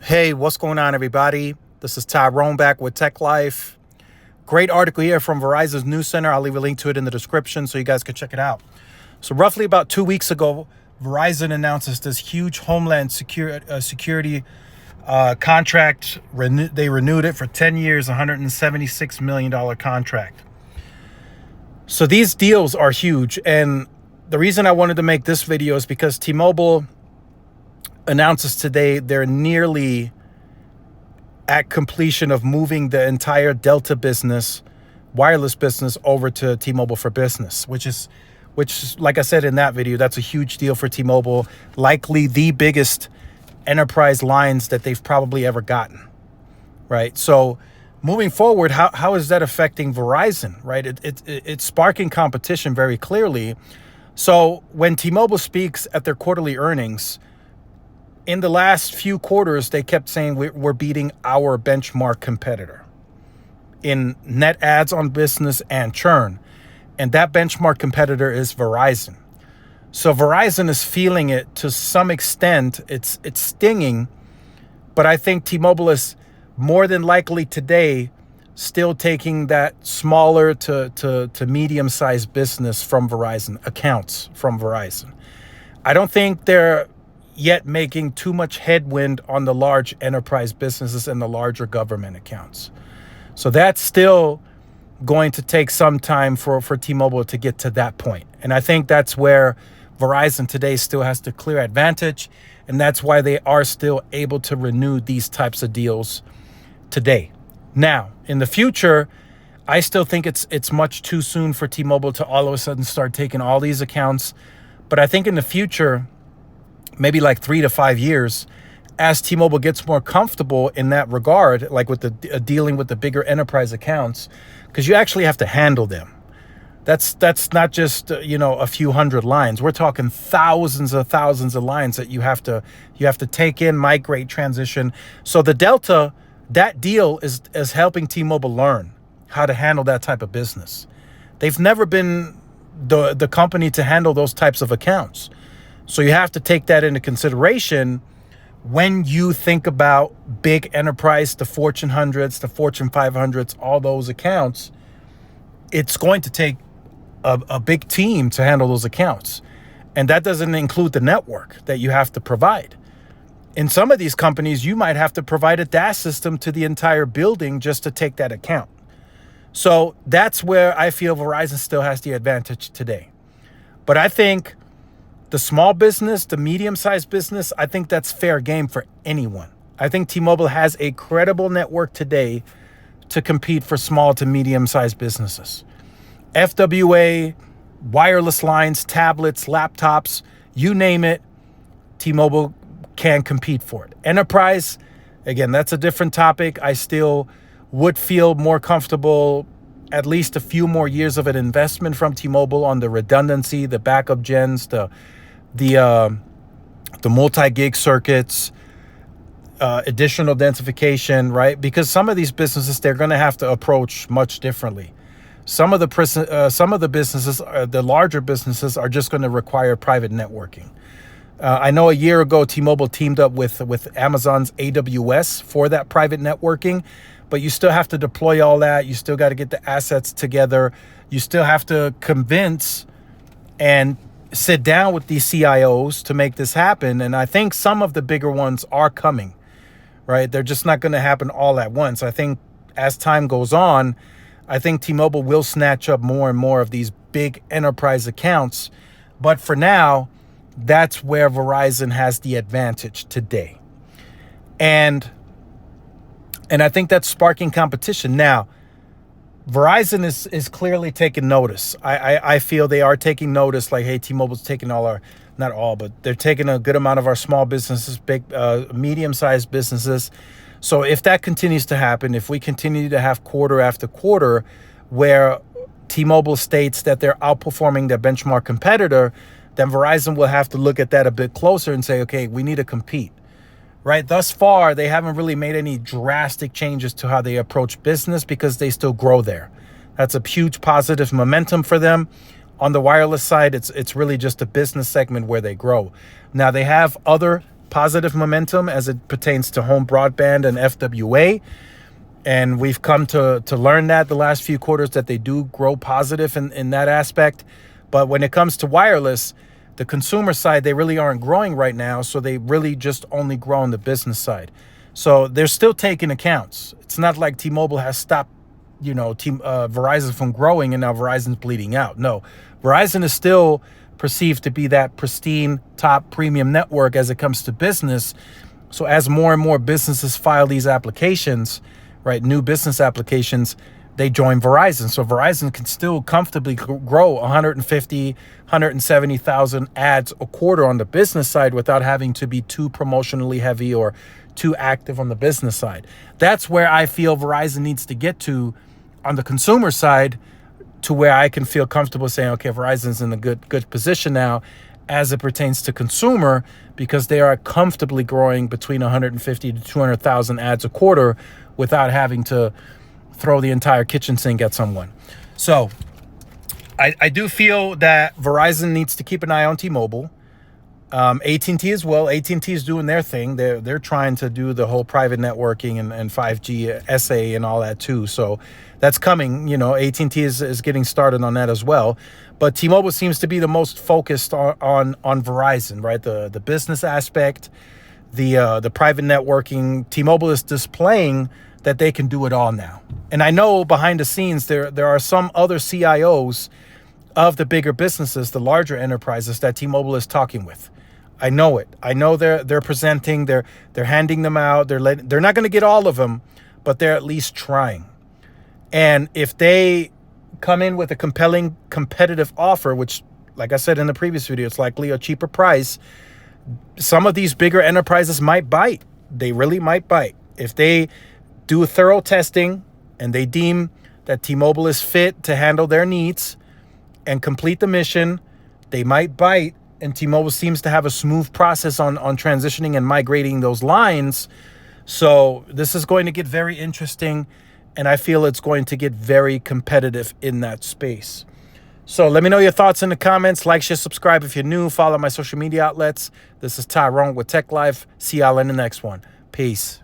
Hey, what's going on, everybody? This is Tyrone back with Tech Life. Great article here from Verizon's News Center. I'll leave a link to it in the description so you guys can check it out. So roughly about 2 weeks ago, Verizon announces this huge homeland security contract. They renewed it for 10 years, $176 million contract. So these deals are huge. And the reason I wanted to make this video is because T-Mobile announces today they're nearly at completion of moving the entire Delta business, wireless business, over to T-Mobile for Business, which like I said in that video, that's a huge deal for T-Mobile, likely the biggest enterprise lines that they've probably ever gotten, right? So moving forward, how is that affecting Verizon, right? It's sparking competition very clearly. So when T-Mobile speaks at their quarterly earnings, in the last few quarters, they kept saying we're beating our benchmark competitor in net adds on business and churn. And that benchmark competitor is Verizon. So Verizon is feeling it to some extent. It's stinging, but I think T-Mobile is more than likely today still taking that smaller to medium-sized business from Verizon, accounts from Verizon. I don't think they're yet making too much headwind on the large enterprise businesses and the larger government accounts. So that's still going to take some time for T-Mobile to get to that point. And I think that's where Verizon today still has the clear advantage. And that's why they are still able to renew these types of deals today. Now, in the future, I still think it's much too soon for T-Mobile to all of a sudden start taking all these accounts. But I think in the future, maybe like 3 to 5 years, as T-Mobile gets more comfortable in that regard, like with the dealing with the bigger enterprise accounts, because you actually have to handle them. That's not just a few hundred lines. We're talking thousands of lines that you have to take in, migrate, transition. So the Delta, that deal is helping T-Mobile learn how to handle that type of business. They've never been the company to handle those types of accounts. So you have to take that into consideration when you think about big enterprise, the Fortune 100s, the Fortune 500s, all those accounts. It's going to take a big team to handle those accounts. And that doesn't include the network that you have to provide. In some of these companies, you might have to provide a DAS system to the entire building just to take that account. So that's where I feel Verizon still has the advantage today. But I think the small business, the medium-sized business, I think that's fair game for anyone. I think T-Mobile has a credible network today to compete for small to medium-sized businesses. FWA, wireless lines, tablets, laptops, you name it, T-Mobile can compete for it. Enterprise, again, that's a different topic. I still would feel more comfortable at least a few more years of an investment from T-Mobile on the redundancy, the backup gens, the multi-gig circuits, additional densification, right? Because some of these businesses, they're going to have to approach much differently. Some of the businesses, the larger businesses, are just going to require private networking. I know a year ago, T-Mobile teamed up with Amazon's AWS for that private networking, but you still have to deploy all that. You still got to get the assets together. You still have to convince and sit down with these CIOs to make this happen. And I think some of the bigger ones are coming, right? They're just not going to happen all at once. I think as time goes on, I think T-Mobile will snatch up more and more of these big enterprise accounts. But for now, that's where Verizon has the advantage today. And I think that's sparking competition. Now, Verizon is clearly taking notice. I feel they are taking notice, like, hey, T-Mobile's taking not all, but they're taking a good amount of our small businesses, big, medium-sized businesses. So if that continues to happen, if we continue to have quarter after quarter where T-Mobile states that they're outperforming their benchmark competitor, then Verizon will have to look at that a bit closer and say, okay, we need to compete. Right? Thus far, they haven't really made any drastic changes to how they approach business because they still grow there. That's a huge positive momentum for them. On the wireless side, it's really just a business segment where they grow. Now, they have other positive momentum as it pertains to home broadband and FWA. And we've come to learn that the last few quarters that they do grow positive in that aspect. But when it comes to wireless, the consumer side, they really aren't growing right now. So they really just only grow on the business side. So they're still taking accounts. It's not like T-Mobile has stopped, Verizon from growing and now Verizon's bleeding out. No, Verizon is still perceived to be that pristine top premium network as it comes to business. So as more and more businesses file these applications, right, new business applications, they join Verizon. So Verizon can still comfortably grow 150, 170,000 ads a quarter on the business side without having to be too promotionally heavy or too active on the business side. That's where I feel Verizon needs to get to on the consumer side, to where I can feel comfortable saying, okay, Verizon's in a good position now as it pertains to consumer, because they are comfortably growing between 150 to 200,000 ads a quarter without having to throw the entire kitchen sink at someone. So I do feel that Verizon needs to keep an eye on T-Mobile. AT&T as well. AT&T is doing their thing. They're trying to do the whole private networking and 5G SA and all that too. So that's coming. AT&T is getting started on that as well. But T-Mobile seems to be the most focused on Verizon, right? The business aspect, the private networking. T-Mobile is displaying that they can do it all now. And I know behind the scenes there are some other CIOs of the bigger businesses, the larger enterprises that T-Mobile is talking with. I know it. I know they're presenting, they're handing them out. They're not going to get all of them, but they're at least trying. And if they come in with a compelling competitive offer, which, like I said in the previous video, it's likely a cheaper price, some of these bigger enterprises might bite. They really might bite. If they do thorough testing and they deem that T-Mobile is fit to handle their needs and complete the mission, they might bite. And T-Mobile seems to have a smooth process on transitioning and migrating those lines. So this is going to get very interesting, and I feel it's going to get very competitive in that space. So let me know your thoughts in the comments. Like, share, subscribe if you're new. Follow my social media outlets. This is Tyrone with Tech Life. See y'all in the next one. Peace.